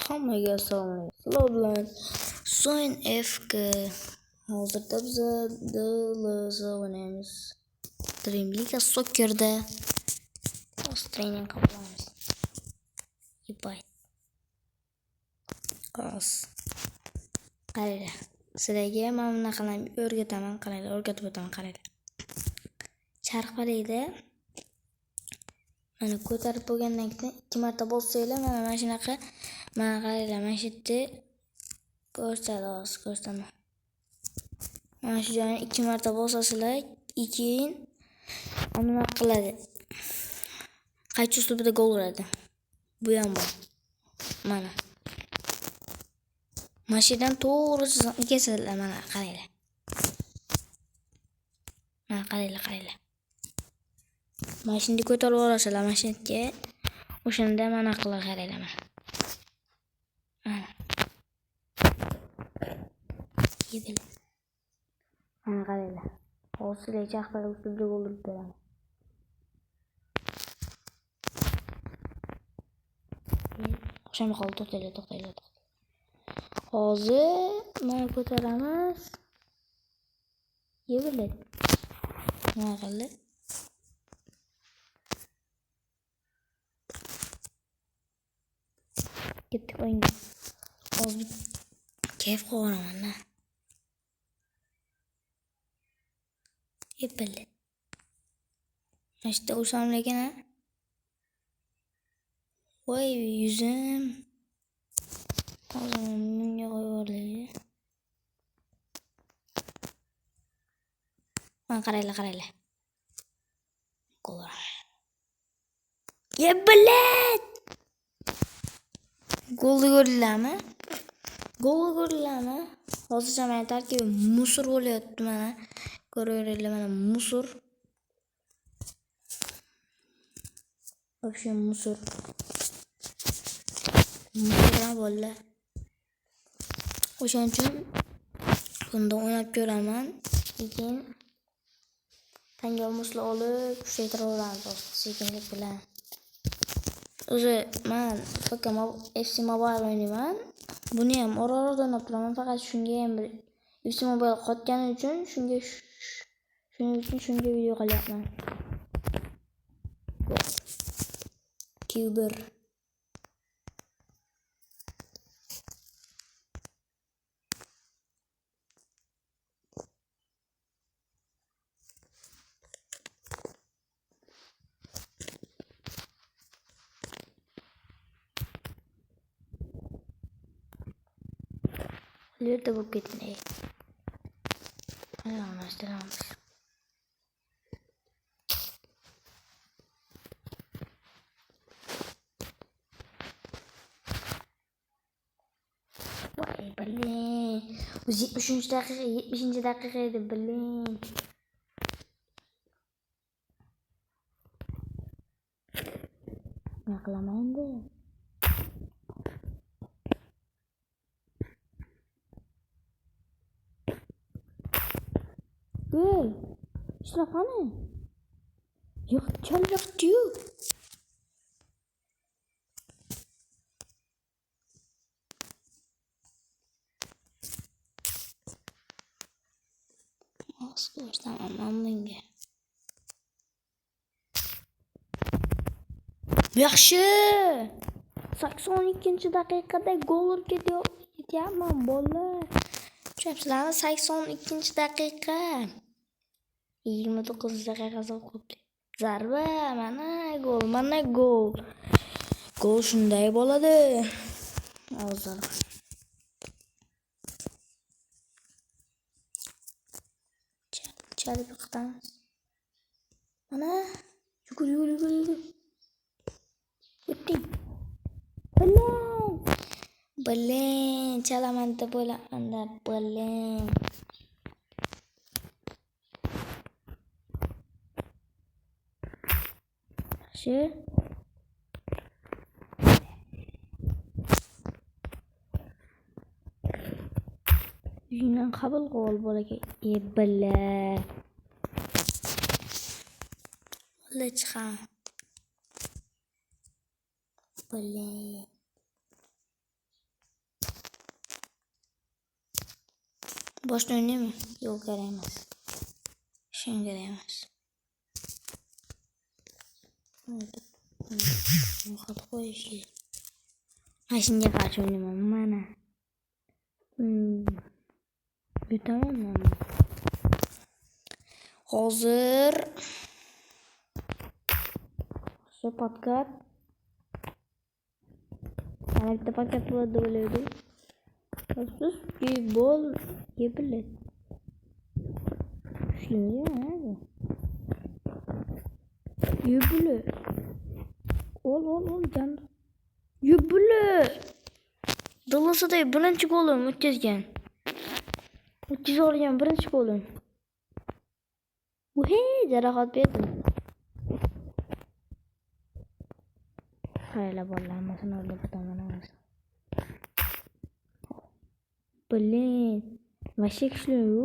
Hammaga assalomu alaykum. Sizlar bilan Soin FK. Hozirda biz DLZ o'ynaymiz. Dream League Soccer'da o'z trening qilamiz. Yipay. Qos. Qaranglar. Sizlarga men bunaqalarni o'rgataman, qaranglar, o'rgatib o'taman, qaranglar. Charx parayda mana ko'tarib bo'lgandan keyin 2 marta bossanglar, mana shunaqa, mana qaranglar, mana shu yerda ko'rsataman. Mana shu joyni 2 marta bosasizlar, keyin nima qiladi? Qaychi ustida gol uradi. Bu ham bor. Mana. Mashidan to'g'ri kesadilar, mana qaranglar. Mana qaranglar. Mashina ko'tarib olasizlar, mashinaga. O'shanda mana qilib qaranglar mana. Yebil. Mana qaranglar. Hozircha chaqirib ustida gol urib beraman. O'shani qoldi, to'xtaylar. Hozir mana ko'taramiz. Yebil. Mana qildi. Ketdik o'yinga. Hozir kayf qilaman. Yebil. Mashta ursam lekin ha. Voy yuzim. Hozir menga qo'yvorlar. Mana qaranglar. Gol. Yebil. Golni ko'rdinglarmi? Hozircha men tarkibim musor bo'lyapti mana. Ko'raveringlar, mana musor. Вообще musor. Musor bo'lla. O'shaning uchun bunda o'ynab ko'raman. Keyin tanga muslar olib kuchaytiraveramiz sekinlik bilan. O'zi men FC Mobile o'ynayman. Buni ham orada o'ynab turaman, faqat shunga ham FC Mobile qotgani uchun shunga video qilyapman. Kuber. Lerda bo'lib ketdi. Almashtiramiz. Voy bilin. O'zi 70-daqiqa edi, bilin. Nima qilaman endi? Hey, shunaqa. Yo'q, chalyoqdi-yu. Tamam bunga. Yaxshi. 82-daqiqada gol urib ketyapman, bolalar. Tushunasizlarmi? 82-daqiqa. 29 daqiqasi qoldi. Zarba, mana gol. Gol shunday bo'ladi. Hozir. Chalib qitamiz. Mana yugur. O'tding. Bilin, chalaman deb o'ylamanda, bilin. Shu. Yungan qabul qil bolaga. Billa. Ola chiqam. Bilin. Boshdan oynaymi? Yo'q, kerak emas. Shunga kerak emas. Xat qo'yish. Mashinaga qarshi o'ynayman mana. Yutamanmi? Hozir shu podkat. Mana bitta podkat bo'ladi deb o'ylaydim. Siz bol yepilet. Shunga yubulu. Ol can. Yubulu. Dalasaday birinchi golim o'tkazgan. O'tkiza olgan birinchi golim. Uhe, jarohat berdim. Hayla bollanmasini oldi bitamamiz. Blin. Вообще kuchli u.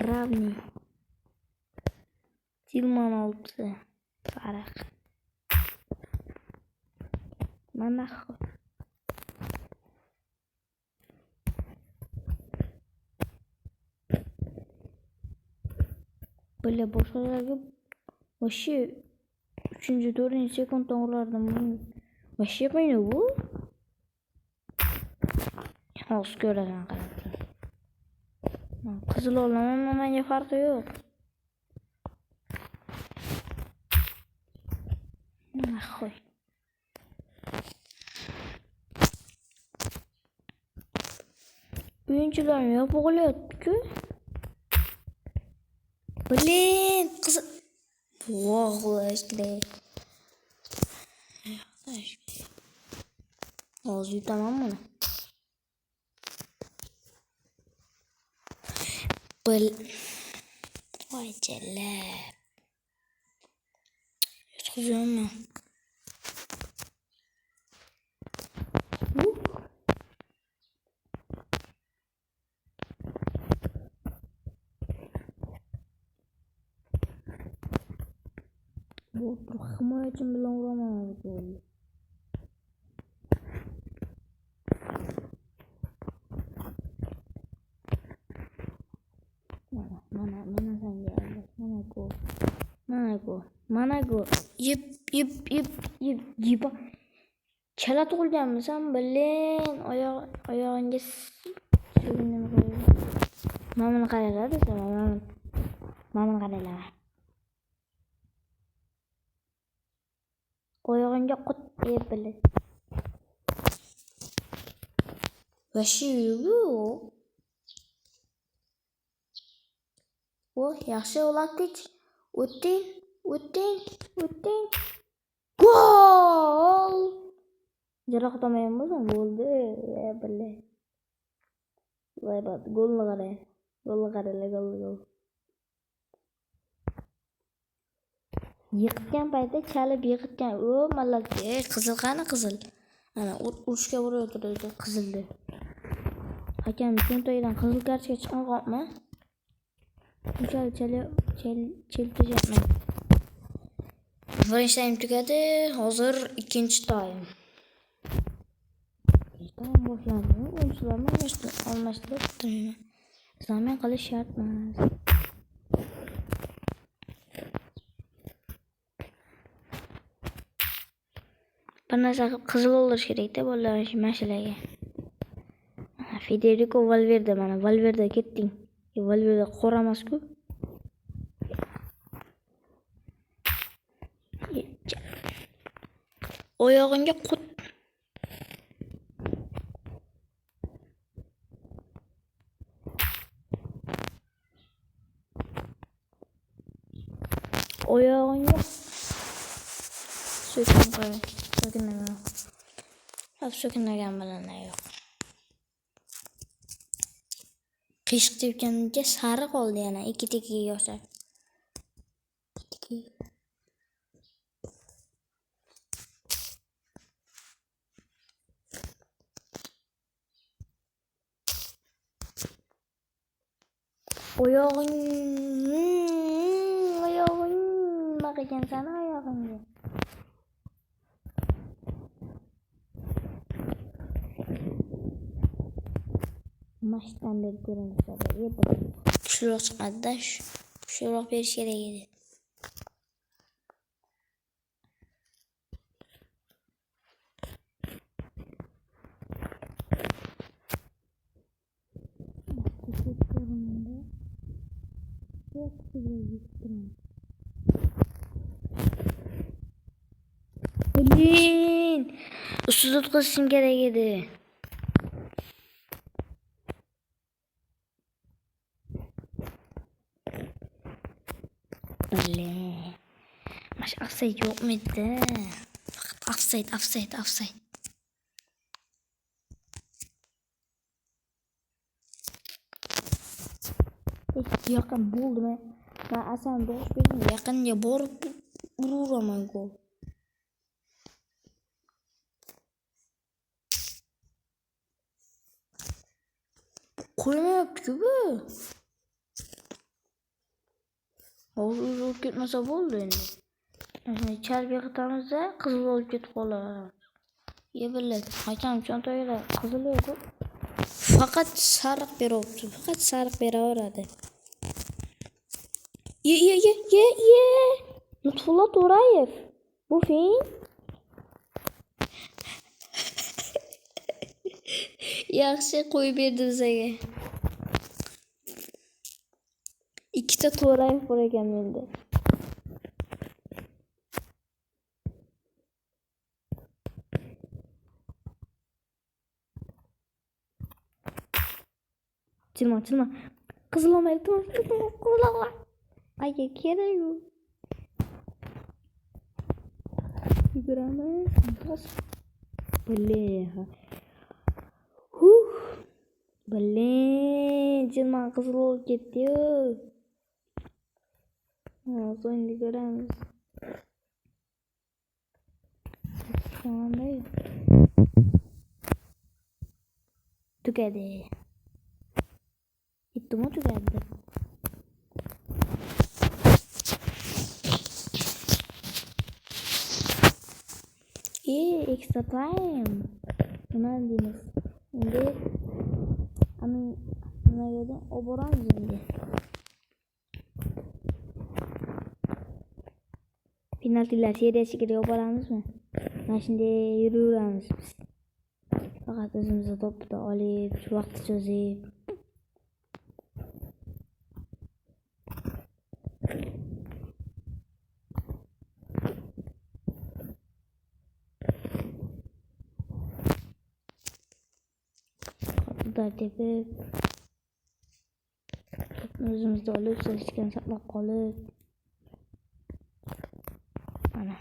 Равный. Tilman oldi. Farq. Mana böyle boşlarga вообще 3-4 sekund to'g'rilardim. Вообще yapmaydi bu. Hozir ko'raman qarab. Qizil olaman, menga farqi yo'q. Nahvoy. Oyuncular yopiq bo'lyapti-ku. Blin, qizil. Vo'g'lashdi. Hozir yutaman buni. Voy jalab. Yutqizayman. Bu himoyachim bilan uraman bo'ldi. Mana senga. Mana go. Yip. Chala tug'ilganmisan, bilin. Oyog'inga suyundim qo'yib. Mamani qaraylar desam, mamani qaraylar. Oyog'inga qut yeb bilin. Vashi yo'q. Oh, yaxshi o'latdik. O'tding. Gol! Jarohat olmagan bo'lsam bo'ldi. Bilay. Voybat, golni qarang. Gol. Yiqitgan paytda chalib yiqitgan. O, malaka. Qizil qani qizil. Ana urushga borayotdi qizildi. Hakam cho'ntagidan qizil kartochka chiqqan qopmi? Cheltishapman. Birinchi taym tugadi. Hozir ikkinchi taym. Taym boshlandi. O'yinchilarni almashtirib turibman. Zamin qilish shart emas. Bir narsa qizil o'ldirish kerak-da bolalar mashinaga. Federico Valverde mana Valverde ketding. Valverde qora emas-ku. Oyog'ingga qut. Oyog'ingga so'kinmagan bilan yo'q. Qiyshiq tepganiga sari qoldi yana, ikki tekiga o'xshab. Oyog'ing nima qilgansan oyog'ingga? Maçtan beri görüntüler kuchliroq chiqadi-da, kuchliroq berish kerak edi. Blin! Ustida tutqazishim kerak edi. Blin. Mash offside yo'qmidi? Faqat offside. Yaqin bo'ldimi? Men asan bosh berdim. Yaqinga borib uraveraman gol. Qo'ymayapti-ku bu. Hozir olib ketmasa bo'ldi endi. Charbiya qitamizda qizil olib ketib qoladi. Yebiladi. Hakam cho'ntagiga qizil yo'q. Faqat sariq beryapti. Faqat sariq beraveradi. Ye. Lutfullo To'rayev. Bu fin. Yaxshi qo'yib berdi bizga. Ikkita To'rayev bor ekan menda. Chilma. Qizil olmaydi. Qizil. Ayga kerak u. Yuguraman. Bas. Blin, chilma qizil olib ketdi-yu. So'ngda ko'ramiz. Tugadi. Bittimi tugadi. Extra time. Nima deymiz? Endi nimaga oboramiz endi. Penaltilar seriyasiga olib boramizmi? Mana shunday yuraveramiz biz. Faqat o'zimizni to'pni olib, vaqt cho'zib. Tepib o'zimizda olib, so'zishgan saqlab qolib. Mana